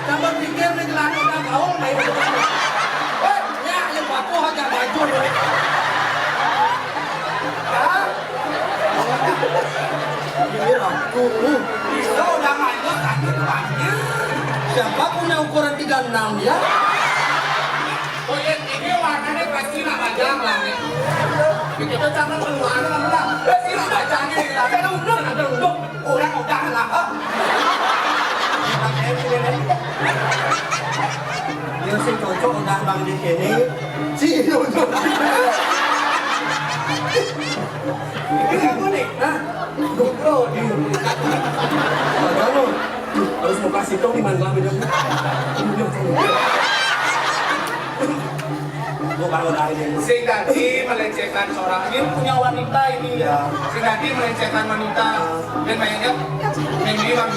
Jangan pikir nih gelani udah kau main. Ya, yang baku aja baju. Ini aku. Bisa udah main sakit banget. Siapa punya ukuran 36 ya? Oh iya, ini warnanya pasti nak bajang lah nih. Kita jangan keluar lah. Pasti nak bajang ini. Ada undang. Orang udah lah. Dia sih cocok udah bang di sini. Si cocok. Ini apa nih? Hah? GoPro nih. Kamu harus mau kasih tau di mana kami dong. Sing tadi melecehkan seorang ini punya wanita ini ya. Sing tadi melecehkan wanita dan kayaknya ini bang.